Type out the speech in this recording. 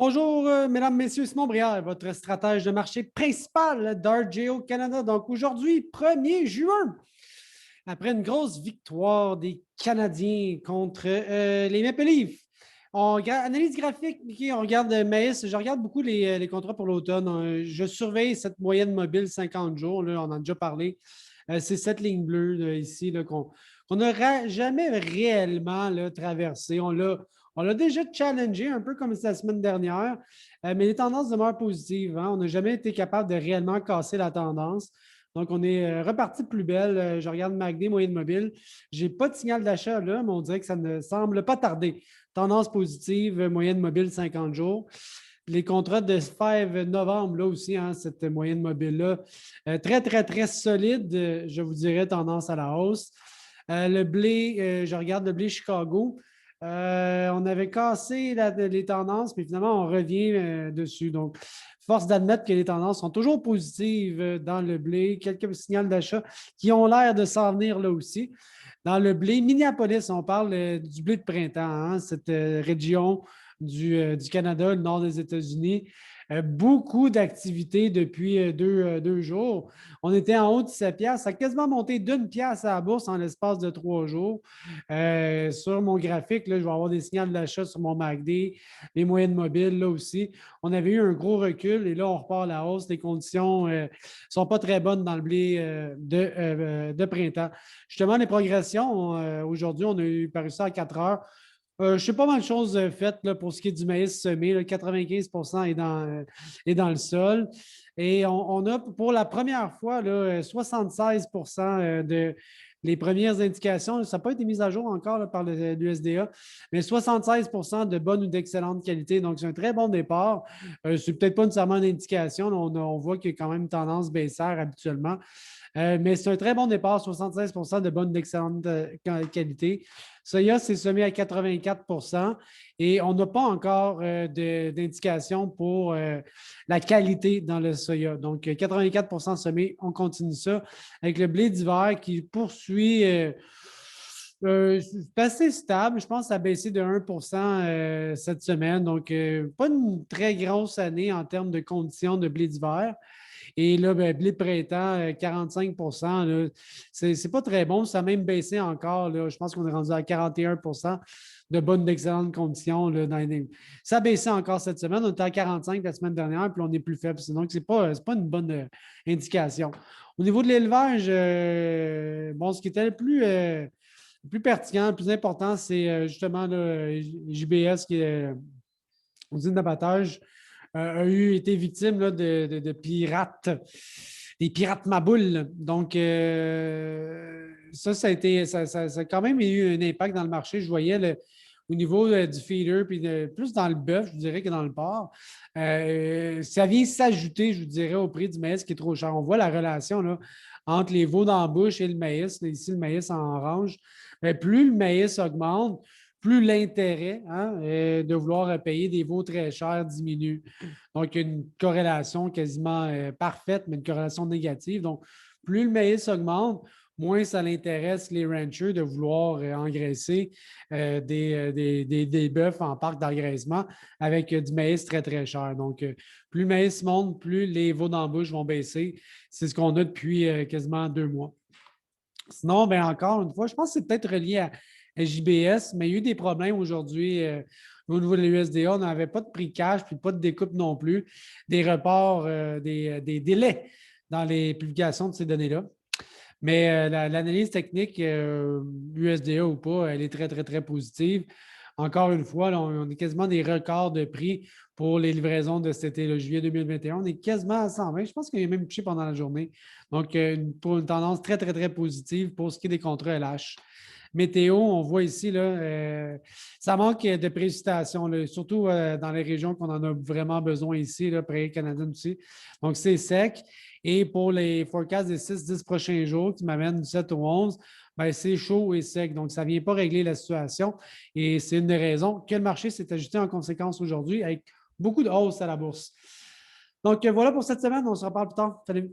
Bonjour, mesdames, messieurs, Simon Brière, votre stratège de marché principal d'RGO Canada. Donc aujourd'hui, 1er juin, après une grosse victoire des Canadiens contre les Maple Leafs. On regarde, analyse graphique, on regarde Maïs, je regarde beaucoup les contrats pour l'automne. Je surveille cette moyenne mobile 50 jours, là, on en a déjà parlé. C'est cette ligne bleue là, ici là, qu'on n'aura jamais réellement là, traversée. On l'a déjà challengé un peu comme la semaine dernière, mais les tendances demeurent positives. Hein. On n'a jamais été capable de réellement casser la tendance. Donc, on est reparti de plus belle. Je regarde MACD, moyenne mobile. Je n'ai pas de signal d'achat là, mais on dirait que ça ne semble pas tarder. Tendance positive, moyenne mobile 50 jours. Les contrats de 5 novembre, là aussi, hein, cette moyenne mobile-là, très, très, très solide, je vous dirais, tendance à la hausse. Le blé, je regarde le blé Chicago. On avait cassé les tendances, mais finalement, on revient dessus. Donc, force d'admettre que les tendances sont toujours positives dans le blé. Quelques signaux d'achat qui ont l'air de s'en venir là aussi. Dans le blé, Minneapolis, on parle du blé de printemps, hein, cette région du Canada, le nord des États-Unis. Beaucoup d'activités depuis deux jours. On était en haut de 7 piastres. Ça a quasiment monté d'une pièce à la bourse en l'espace de 3 jours. Sur mon graphique, là, je vais avoir des signaux d'achat sur mon MACD, les moyennes mobiles, là aussi. On avait eu un gros recul et là, on repart à la hausse. Les conditions ne sont pas très bonnes dans le blé de printemps. Justement, les progressions, aujourd'hui, on a eu paru ça à 4 heures. Je sais pas mal de choses faites là, pour ce qui est du maïs semé. Là, 95 est dans le sol. Et on a pour la première fois là, 76 de les premières indications. Ça n'a pas été mis à jour encore là, par l'USDA, mais 76 de bonne ou d'excellente qualité. Donc, c'est un très bon départ. C'est peut-être pas nécessairement une indication. Là, on voit qu'il y a quand même une tendance baissière habituellement. Mais c'est un très bon départ, 76 de bonne d'excellente qualité. Soya s'est semé à 84 et on n'a pas encore d'indication pour la qualité dans le soya. Donc, 84 semé, on continue ça avec le blé d'hiver qui poursuit. C'est assez stable. Je pense que ça a baissé de 1 cette semaine. Donc, pas une très grosse année en termes de conditions de blé d'hiver. Et là, ben, blé de printemps, 45 c'est pas très bon. Ça a même baissé encore. Là. Je pense qu'on est rendu à 41 de bonnes, d'excellentes conditions. Là, ça a baissé encore cette semaine. On était à 45 la semaine dernière, puis on est plus faible. Donc, ce n'est pas une bonne indication. Au niveau de l'élevage, bon, ce qui était le plus pertinent, le plus important, c'est justement là, JBS, qui est usine d'abattage a été victime là, de pirates, des pirates maboules. Donc, ça a été, ça a quand même eu un impact dans le marché. Je voyais au niveau du feeder, puis plus dans le bœuf, je dirais, que dans le porc. Ça vient s'ajouter, je vous dirais, au prix du maïs qui est trop cher. On voit la relation là, entre les veaux d'embauche et le maïs. Là, ici, le maïs en orange. Mais plus le maïs augmente, plus l'intérêt hein, de vouloir payer des veaux très chers diminue. Donc, il y a une corrélation quasiment parfaite, mais une corrélation négative. Donc, plus le maïs augmente, moins ça l'intéresse les ranchers de vouloir engraisser des bœufs en parc d'engraissement avec du maïs très, très cher. Donc, plus le maïs monte, plus les veaux d'embauche vont baisser. C'est ce qu'on a depuis quasiment 2 mois. Sinon, bien encore une fois, je pense que c'est peut-être relié à JBS, mais il y a eu des problèmes aujourd'hui au niveau de l'USDA. On n'avait pas de prix cash puis pas de découpe non plus, des reports, des délais dans les publications de ces données-là. Mais l'analyse technique, USDA ou pas, elle est très, très, très positive. Encore une fois, là, on est quasiment des records de prix pour les livraisons de cet été, le juillet 2021. On est quasiment à 120. Je pense qu'il y a même touché pendant la journée. Donc, pour une tendance très, très, très positive pour ce qui est des contrats LH. Météo, on voit ici, là, ça manque de précipitation, là, surtout dans les régions qu'on en a vraiment besoin ici, là, près canadien aussi. Donc, c'est sec. Et pour les forecasts des 6-10 prochains jours qui m'amènent du 7 au 11, ben, c'est chaud et sec. Donc, ça ne vient pas régler la situation. Et c'est une des raisons que le marché s'est ajusté en conséquence aujourd'hui avec beaucoup de hausse à la bourse. Donc, voilà pour cette semaine. On se reparle plus tard. Salut.